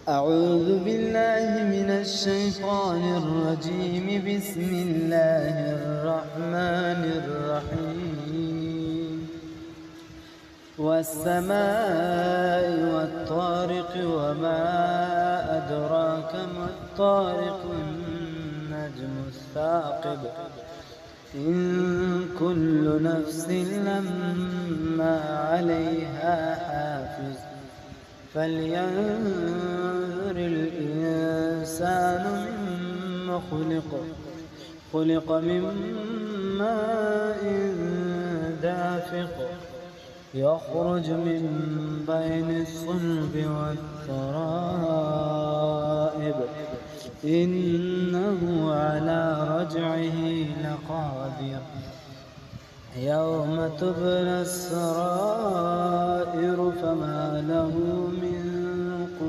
أعوذ بالله من الشيطان الرجيم. بسم الله الرحمن الرحيم. والسماء والطارق وما أدراك ما الطارق النجم الثاقب إن كل نفس لما عليها حافظ فلينظر الإنسان مما خلق من ماء دافق يخرج من بين الصلب والترائب إنه على رجعه لقادر يوم تبلى السرائر فما له